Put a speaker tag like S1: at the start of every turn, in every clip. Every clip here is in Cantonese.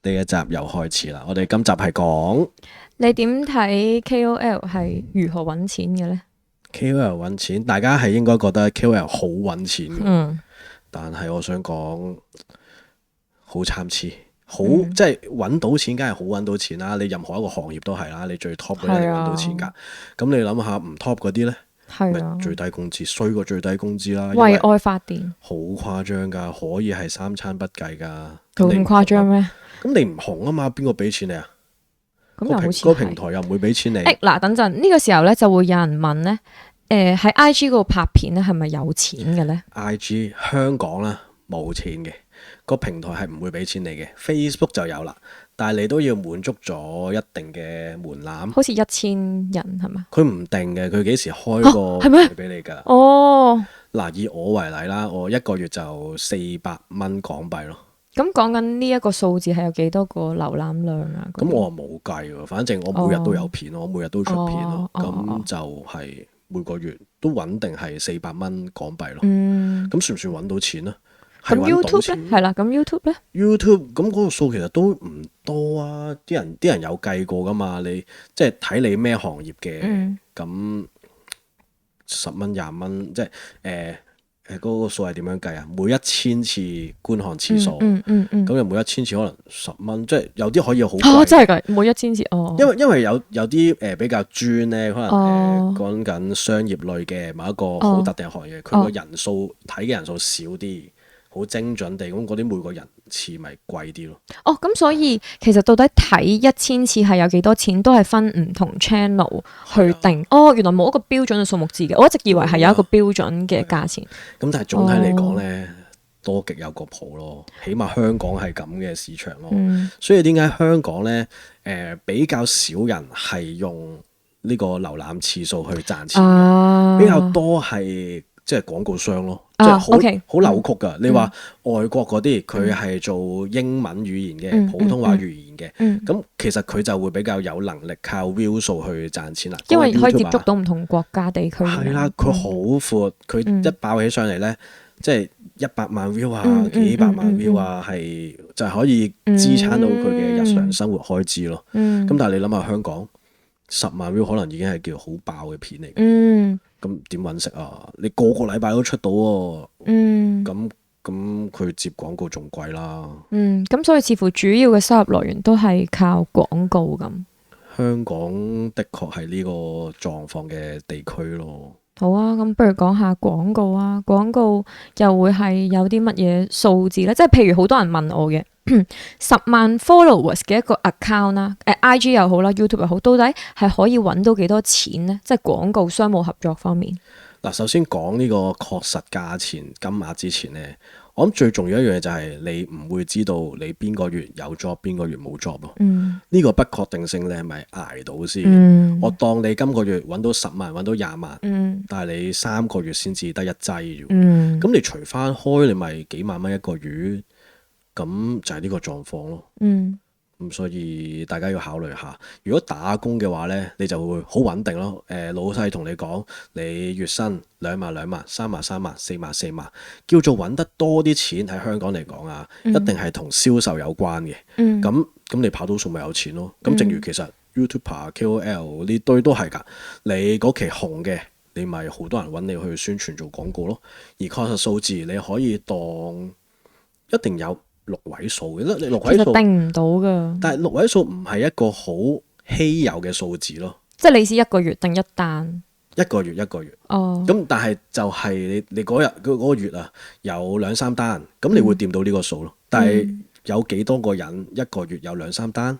S1: 呢一集又開始啦！我哋今集係講
S2: 你點睇 KOL 係如何揾錢嘅呢？
S1: KOL 揾錢，大家係應該覺得 KOL 好揾錢嘅，
S2: 嗯
S1: 但係我想講好參差，好、
S2: 嗯
S1: 即係揾到錢，梗係好揾到錢啦！你任何一個行業都係啦，你最 top 嗰啲一定揾到錢㗎。咁你諗下唔 top 嗰啲呢？咪
S2: 係啊，
S1: 最低工資，衰過最低工資啦，因
S2: 為
S1: 為
S2: 愛發電
S1: 好誇張㗎，可以係三餐不繼㗎。
S2: 咁誇張咩？
S1: 咁你唔紅啊嘛，邊個俾錢你啊？
S2: 咁又好似
S1: 個平
S2: 係
S1: 台又唔會俾錢你。
S2: 嗱，等陣呢個時候咧就會有人問咧，喺 IG 嗰度拍片咧係咪有錢嘅咧？
S1: IG 香港啦冇錢嘅，個平台係唔會俾錢你嘅。Facebook 就有啦，但係你都要滿足咗一定嘅門檻。
S2: 好似1000人係嘛？
S1: 佢唔定嘅，佢幾時開個
S2: 係咩
S1: 俾你㗎？
S2: 哦，
S1: 嗱，以我為例啦，我一個月就400蚊港幣咯。
S2: 咁講緊呢一個數字係有幾多個瀏覽量啊？
S1: 咁我冇計喎，反正我每日都有片咯，我每日都出片咯，咁就係每個月都穩定係400蚊港幣咯。咁算唔算揾到錢啊？係
S2: 咁
S1: 揾到
S2: YouTube
S1: 錢
S2: 咧係啦，咁 YouTube 咧
S1: YouTube 咁嗰個數其實都唔多啊，啲人有計過噶嘛，你即係睇你咩行業嘅，咁10蚊20蚊，即係嗰個數係點樣計啊？每1000次觀看次數，咁就每1000次可能10蚊，即係有啲可以好貴。
S2: 真係㗎，每1000次哦。
S1: 因為有啲比較專咧，可能講緊商業類嘅某一個好特定行業，佢個人數睇嘅人數少啲，好精準地咁嗰啲每個人次咪貴啲咯。
S2: 咁所以其實到底睇1000次係有幾多錢，都係分唔同 channel 去定。原來冇一個標準嘅數目字嘅，我一直以為係有一個標準嘅價錢。
S1: 咁但係總體嚟講咧，多極有個譜咯，起碼香港係咁嘅市場咯。所以點解香港咧比較少人係用呢個瀏覽次數去賺錢，比較多係即係廣告商咯，即係好扭曲㗎。你話外國嗰啲佢係做英文語言嘅、普通話語言嘅，咁其實佢就會比較有能力靠 view 數去賺錢啦。
S2: 因為可以接觸到唔同國家地區。
S1: 係啦，佢好闊，佢一爆起上嚟咧，即係100萬 view 啊，幾百萬 view 啊，係就係可以支撐到佢嘅日常生活開支咯。咁但係你諗下香港10萬 view 可能已經係叫好爆嘅片嚟嘅。咁點揾食啊？你個禮拜都出到喎。咁佢接廣告仲貴啦。
S2: 咁所以似乎主要嘅收入來源都係靠廣告咁。
S1: 香港的確係呢個狀況嘅地區咯。
S2: 好啊，咁不如講下廣告啊。廣告又會係有啲乜嘢數字咧？即係譬如好多人問我嘅10萬 followers 嘅一個 account 啦，IG 又好啦，YouTube 又好，到底係可以揾到幾多錢呢？即係廣告商務合作方面。嗱，
S1: 首先講呢個確實價錢金額之前呢，我諗最重要一樣嘢就係你唔會知道你邊個月有 job，邊個月冇 job 咯。呢個不確定性你係咪捱到先？我當你今個月揾到10萬，揾到20萬，但係你3個月先至得一劑啫。咁你除翻開，你咪幾萬蚊一個月，咁就係呢個狀況咯。咁所以大家要考慮下，如果打工嘅話呢，你就會好穩定咯。老細同你講，你月薪2萬2萬、3萬3萬、4萬4萬，叫做揾得多啲錢喺香港嚟講啊，一定係同銷售有關嘅。咁你跑到數咪有錢咯。咁正如其實 YouTuber、KOL 呢堆都係㗎，你嗰期紅嘅，你咪好多人揾你去宣傳做廣告咯。而確實數字你可以當一定有6位數嘅，你6位數
S2: 其實定唔到噶。
S1: 但係6位數唔係一個好稀有嘅數字咯。
S2: 即係你是一個月定一單？
S1: 一個月。咁但係就係你嗰個月啊，有2-3單，咁你會掂到呢個數咯。但係有幾多個人一個月有2-3單？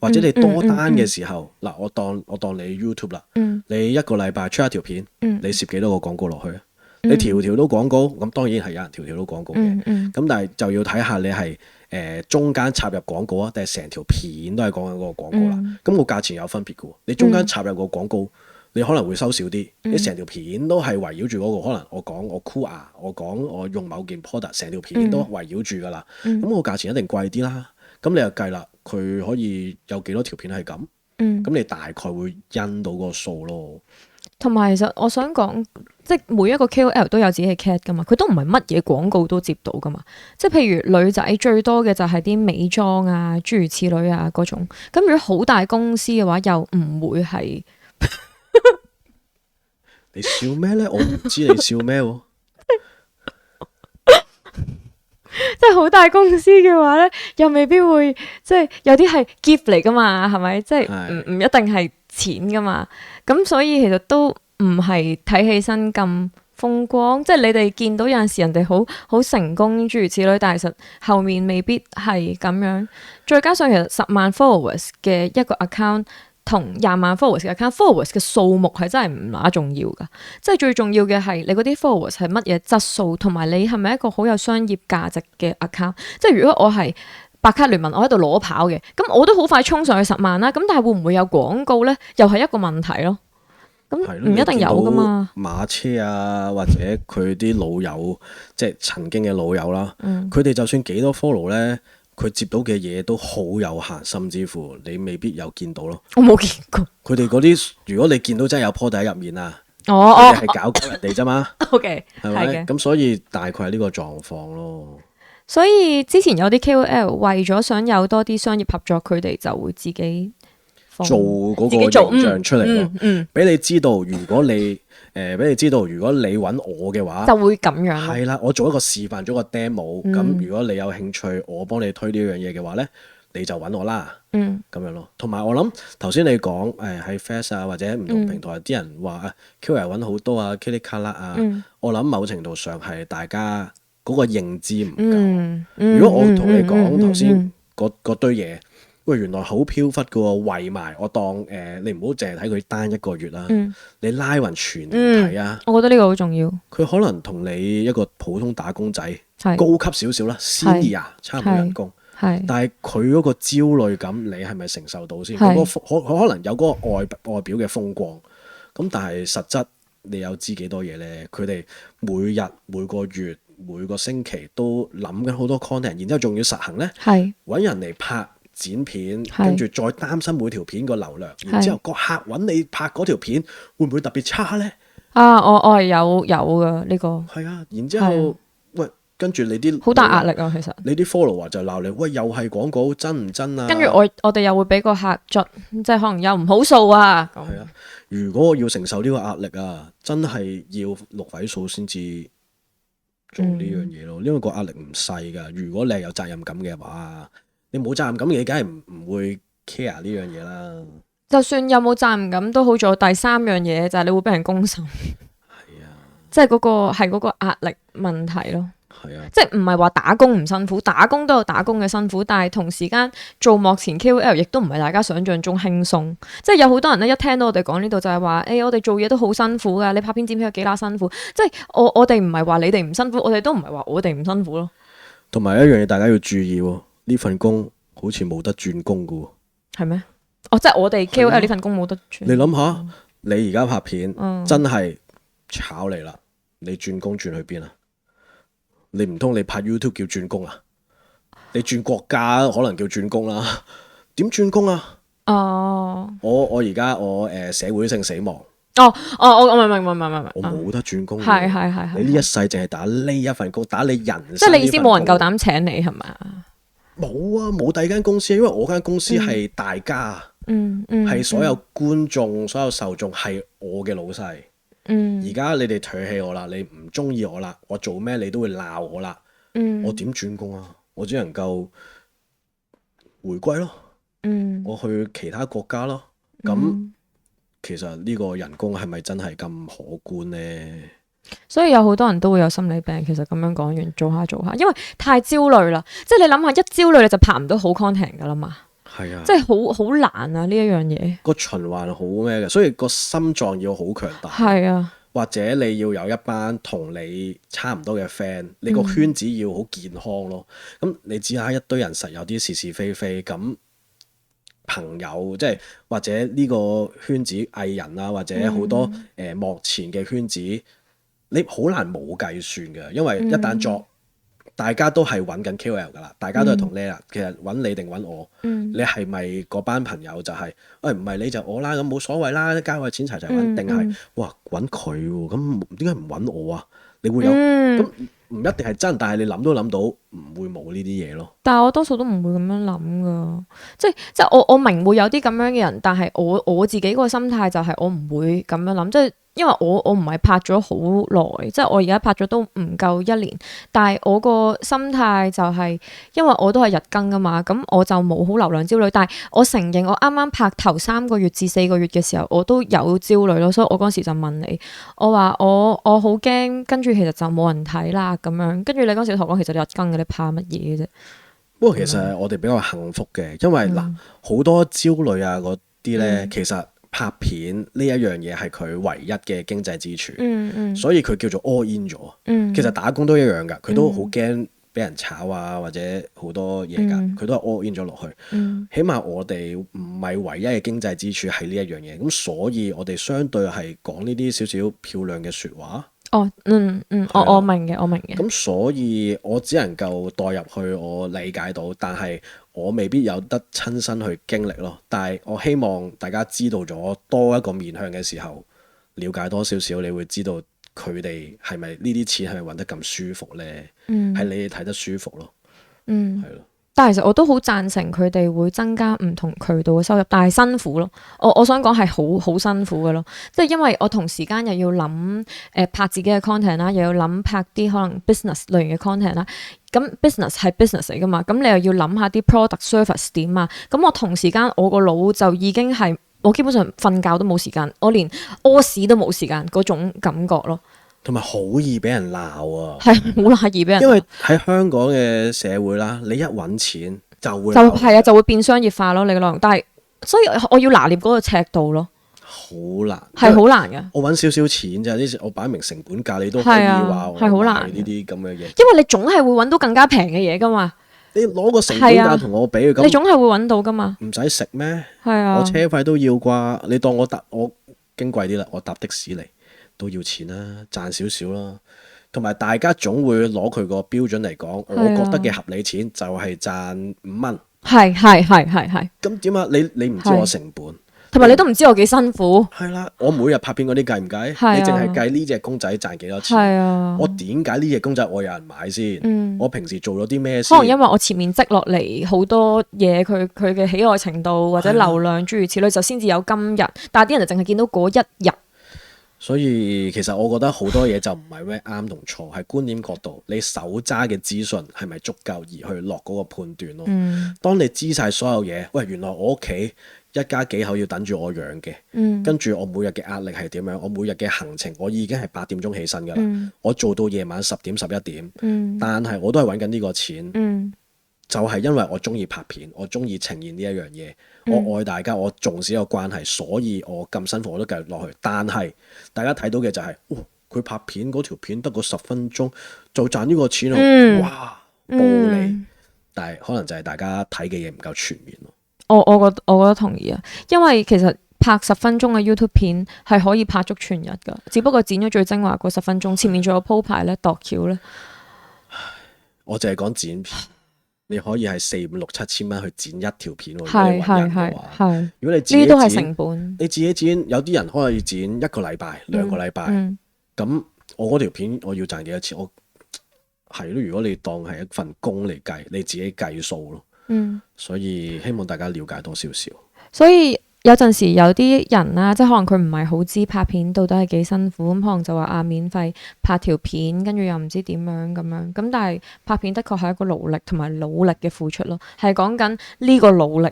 S1: 或者你多單嘅時候，嗱，我當你 YouTube 啦，你一個禮拜出一條片，你攝幾多個廣告落去啊？你條條都廣告，咁當然係有人條條都廣告嘅。咁但係就要睇下你係中間插入廣告啊，定係成條片都係講緊嗰個廣告啦。咁個價錢有分別嘅喎。你中間插入個廣告，你可能會收少啲。你成條片都係圍繞住嗰個，可能我講我箍牙，我講我用某件 product，成條片都圍繞住㗎啦。咁個價錢一定貴啲啦。咁你又計啦，佢可以有幾多條片係咁？咁你大概會因到個數咯。
S2: 同埋其實我想講，即係每一個 KOL 都有自己嘅 cat 噶嘛，佢都唔係乜嘢廣告都接到噶嘛。即係譬如女仔最多嘅就係啲美妝啊，諸如此類啊嗰種。咁如果好大公司嘅話，又唔會係。
S1: 你笑咩咧？我唔知你笑咩喎。
S2: 即係好大公司嘅話咧，又未必會即係有啲係 gift 嚟噶嘛，係咪？即係唔一定係錢噶嘛。咁所以其實都唔係睇起身咁風光。即係你哋見到有陣時人哋好成功諸如此類，但係其實後面未必係咁樣。再加上其實10萬 followers 嘅一個 account。同20萬 followers 嘅 account，followers 嘅數目係真係唔乸重要噶，即係最重要嘅係你嗰啲 followers 係乜嘢質素，同埋你係咪一個好有商業價值嘅 account。即係如果我係白卡聯盟，我喺度裸跑嘅，咁我都好快衝上去10萬啦。咁但係會唔會有廣告咧？又係一個問題咯。咁唔一定有噶嘛。
S1: 馬車啊，或者佢啲老友，即係曾經嘅老友啦，佢哋就算幾多 follow 咧。佢接到嘅嘢都好有限，甚至乎你未必有見到咯。
S2: 我冇見過。
S1: 佢哋嗰啲，如果你見到真係有坡底喺入面啊，
S2: 佢
S1: 哋係搞鳩人哋啫嘛。
S2: OK，
S1: 係咪？咁所以大概係呢個狀況咯。
S2: 所以之前有啲 KOL 為咗想有多啲商業合作，佢哋就會自己
S1: 做嗰個形象出嚟咯。俾你知道，如果你俾你知道，如果你揾我嘅話，
S2: 就會咁樣。
S1: 係啦，我做一個示範，做一個 demo。咁如果你有興趣，我幫你推呢樣嘢嘅話咧，你就揾我啦。咁樣咯。同埋我諗頭先你講喺 Fast 啊或者唔同平台啲人話啊 KOL 揾好多啊 Kitty 卡啦啊，我諗某程度上係大家嗰個認知唔夠。如果我同你講頭先嗰堆嘢。喂，原來好飄忽嘅喎，圍埋我當你唔好淨係睇佢單一個月啦，你拉勻全年睇啊！
S2: 我覺得呢個好重要。
S1: 佢可能同你一個普通打工仔高級少少啦，senior差唔多人工，但係佢嗰個焦慮感，你係咪承受到先？佢可能有嗰個外表嘅風光，咁但係實質你有知幾多嘢咧？佢哋每日每個月每個星期都諗緊好多 content，然之後仲要實行咧，揾人嚟拍。剪片，跟住再擔心每條片個流量，然之後個客揾你拍嗰條片會唔會特別差咧？
S2: 啊，我係有噶呢個。係
S1: 啊，然之後喂，跟住你啲
S2: 好大壓力啊，其實。你
S1: 啲 follower 就鬧你，喂，又係廣告，真唔真啊？
S2: 跟住我哋又會俾個客捽，即係可能有唔好數啊。
S1: 係啊，如果我要承受呢個壓力啊，真係要6位數先至做呢樣嘢咯，因為個壓力唔細噶。如果你係有責任感嘅話。你冇責任感嘅嘢，梗係唔會 care 呢樣嘢啦。
S2: 就算有冇責任感都好，做第三樣嘢就係你會俾人公審。
S1: 係啊，
S2: 即係嗰個壓力問題咯。
S1: 係啊，
S2: 即係唔係話打工唔辛苦，打工都有打工嘅辛苦，但係同時間做幕前 KOL 亦都唔係大家想象中輕鬆。即係有好多人咧，一聽到我哋講呢度就係話，我哋做嘢都好辛苦噶，你拍片剪片有幾乸辛苦。即係我哋唔係話你哋唔辛苦，我哋都唔係話我哋唔辛苦咯。
S1: 同埋一樣嘢，大家要注意喎。呢份工好似冇得轉工噶喎，
S2: 係咩？即係我哋 KOL 呢份工冇得轉。你
S1: 諗下，你而家拍片，真係炒你啦！你轉工轉去邊啊？你唔通你拍 YouTube 叫轉工啊？你轉國家可能叫轉工啦？點轉工啊？我而家社會性死亡。
S2: 我明，
S1: 我冇得轉工。
S2: 係。
S1: 你呢一世淨係打呢一份工，打你人生。
S2: 即係你意思冇人夠膽請你係咪？
S1: 冇啊，冇第二間公司，因為我間公司係大家，係所有觀眾、所有受眾係我嘅老細。而家你哋唾棄我啦，你唔中意我啦，我做咩你都會鬧我啦。我點轉工啊？我只能夠回歸咯。我去其他國家咯。咁其實呢個人工係咪真係咁可觀呢？
S2: 所以有好多人都會有心理病，其實咁樣講完做下，因為太焦慮啦。即係你諗下，一焦慮你就拍唔到好 content 噶啦嘛。
S1: 係啊，
S2: 即係好難啊呢一樣嘢。個
S1: 循環好咩嘅，所以個心臟要好強大。
S2: 係啊，
S1: 或者你要有一班同你差唔多嘅 friend，你個圈子要好健康咯。咁你只係一堆人實有啲是是非非咁。朋友即係或者呢個圈子藝人啊，或者好多幕前嘅圈子，你好難冇計算嘅，因為一旦作大家都係揾緊 KOL 噶啦，大家都係同你啦。其實揾你定揾我，你係咪嗰班朋友就係唔係你就我啦，咁冇所謂啦，交個錢齊齊揾，定係哇揾佢喎？咁點解唔揾我啊？你會有咁唔一定係真，但係你諗都諗到唔會冇呢啲嘢咯。
S2: 但係我多數都唔會咁樣諗噶，即係我明會有啲咁樣嘅人，但係我自己個心態就係我唔會咁樣諗，即係因為我唔係拍咗好耐，即係我而家拍咗都唔夠1年，但係我個心態就係因為我都係日更噶嘛，咁我就冇好流量焦慮，但係我承認我啱啱拍頭3個月至4個月嘅時候，我都有焦慮咯，所以我嗰時就問你，我話我好驚，跟住其實就冇人睇啦咁樣，跟住你嗰時同我講，其實你日更嘅，你怕乜嘢啫？
S1: 不過其實我哋比較幸福嘅，因為嗱好多焦慮啊嗰啲咧，其實拍片呢一樣嘢係佢唯一嘅經濟支柱，所以佢叫做 all in 咗。其實打工都一樣㗎，佢都好驚俾人炒啊，或者好多嘢㗎，佢都係 all in 咗落去。起碼我哋唔係唯一嘅經濟支柱係呢一樣嘢，咁所以我哋相對係講呢啲少少漂亮嘅説話。
S2: 我明嘅，我明嘅。
S1: 咁所以我只能夠代入去，我理解到，但係我未必有得親身去經歷咯。但係我希望大家知道咗多一個面向嘅時候，了解多少少，你會知道佢哋係咪呢啲錢係咪揾得咁舒服呢？係你哋睇得舒服咯。係咯。
S2: 但係其實我都好贊成佢哋會增加唔同渠道嘅收入，但係辛苦咯。我想講係好辛苦嘅咯，即係因為我同時間又要諗拍自己嘅 content 啦，又要諗拍啲可能 business 類型嘅 content 啦。咁 business 係 business 嚟噶嘛，咁你又要諗下啲 product service 點啊。咁我同時間我個腦就已經係我基本上瞓覺都冇時間，我連屙屎都冇時間嗰種感覺咯。
S1: 同埋好易俾人鬧啊，
S2: 係好易俾人鬧，
S1: 因為喺香港嘅社會啦，你一揾錢
S2: 就會變商業化咯，你嘅內容。但係所以我要拿捏嗰個尺度咯，
S1: 好難，
S2: 係好難嘅。
S1: 我揾少少錢咋，呢我擺明成本價，你都可以話我
S2: 係好難
S1: 呢啲咁嘅嘢。因
S2: 為你總係會揾到更加平嘅嘢噶嘛。
S1: 你攞個成本價同我比，咁
S2: 你總係會揾到噶嘛。
S1: 唔使食咩？
S2: 係啊，
S1: 我車費都要啩。你當我經貴啲啦，我搭的士嚟都要錢啦，賺少少啦。同埋大家總會攞佢個標準嚟講，我覺得嘅合理錢就係賺5蚊。
S2: 係。
S1: 咁點啊？你唔知我成本，
S2: 同埋你都唔知我幾辛苦。
S1: 係啦，我每日拍片嗰啲計唔計？你淨係計呢隻公仔賺幾多錢？
S2: 係啊。
S1: 我點解呢隻公仔我有人買先？我平時做咗啲咩先？
S2: 可能因為我前面積落嚟好多嘢，佢嘅喜愛程度或者流量諸如此類，就先至有今日。但係啲人就淨係見到嗰一日。
S1: 所以其實我覺得好多嘢就唔係咩啱同錯，係觀點角度，你手揸嘅資訊係咪足夠而去落嗰個判斷咯。當你知晒所有嘢，喂，原來我屋企一家幾口要等住我養嘅，跟住我每日嘅壓力係點樣，我每日嘅行程我已經係8點鐘起身㗎啦，我做到夜晚10點11點，但係我都係揾緊呢個錢。就係因為我中意拍片，我中意呈現呢一樣嘢，我愛大家，我重視一個關係，所以我咁辛苦我都繼續落去。但係大家睇到嘅就係，佢拍片嗰條片得個10分鐘就賺呢個錢咯，哇，暴利！但係可能就係大家睇嘅嘢唔夠全面咯。
S2: 我覺得同意啊，因為其實拍10分鐘嘅 YouTube 片係可以拍足全日㗎，只不過剪咗最精華嗰10分鐘，前面仲有鋪排咧、度橋咧。
S1: 我淨係講剪片。你可以係4、5、6、7千蚊去剪一條片喎，
S2: 係。
S1: 如果你自己剪，
S2: 呢啲都係成本。
S1: 你自己剪，有啲人可以剪1個禮拜、2個禮拜。咁我嗰條片我要賺幾多錢？我係咯，如果你當係一份工嚟計，你自己計數咯。所以希望大家了解多少少。
S2: 所以有陣時有啲人啦，即係可能佢唔係好知拍片到底係幾辛苦，咁可能就話免費拍條片，跟住又唔知點樣咁樣。咁但係拍片的確係一個勞力同埋努力嘅付出咯，係講緊呢個努力。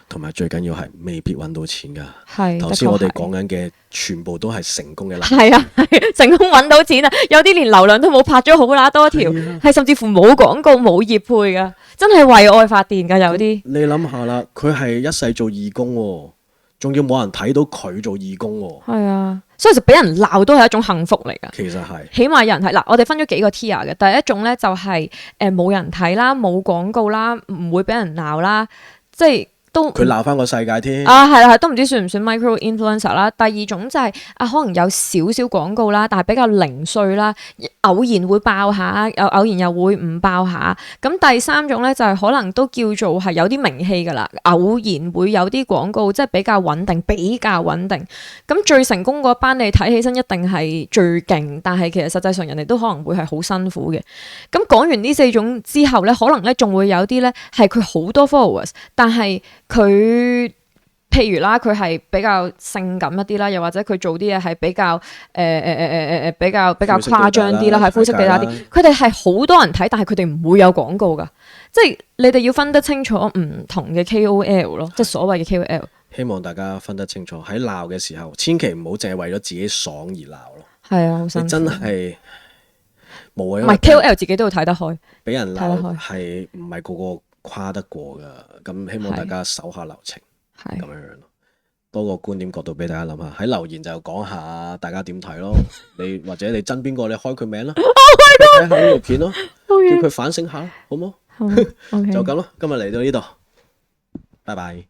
S1: 同埋最緊要係未必揾到錢㗎。
S2: 係
S1: 頭先我哋講緊嘅全部都係成功嘅例子。
S2: 係啊，成功揾到錢啊！有啲連流量都冇，拍咗好乸多條，係甚至乎冇廣告冇業配㗎，真係為愛發電㗎。有啲
S1: 你諗下啦，佢係一世做義工喎，仲要冇人睇到佢做義工喎。
S2: 係啊，所以就俾人鬧都係一種幸福嚟㗎。
S1: 其實係，
S2: 起碼有人睇嗱，我哋分咗幾個 tier 嘅。第一種咧就係冇人睇啦，冇廣告啦，唔會俾人鬧啦，即係都
S1: 佢鬧翻個世界添。
S2: 係啦，都唔知算唔算 micro influencer 啦。第二種就係可能有少少廣告啦，但係比較零碎啦，偶然會爆下，偶然又會唔爆下。咁第三種咧就係可能都叫做係有啲名氣㗎啦，偶然會有啲廣告，即係比較穩定，咁最成功嗰班你睇起身一定係最勁，但係其實實際上人哋都可能會係好辛苦嘅。咁講完呢4種之後咧，可能咧仲會有啲咧係佢好多 followers，但係佢譬如啦，佢係比較性感一啲啦，又或者佢做啲嘢係比較比較誇張啲啦，係膚色地帶啲。佢哋係好多人睇，但係佢哋唔會有廣告㗎。即係你哋要分得清楚唔同嘅 KOL 咯，即係所謂嘅 KOL。
S1: 希望大家分得清楚，喺鬧嘅時候，千祈唔好淨係為咗自己爽而鬧咯。
S2: 係啊，好辛苦。
S1: 你真係冇啊！
S2: 唔係 KOL 自己都要睇得開，
S1: 俾人鬧係唔係個個跨得過噶？咁希望大家手下留情，咁樣樣咯。多個觀點角度俾大家諗下，喺留言就講下大家點睇咯。你或者你憎邊個，你開佢名啦，睇下呢條片咯，叫佢反省下，好冇？就咁咯。今日嚟到呢度，拜拜。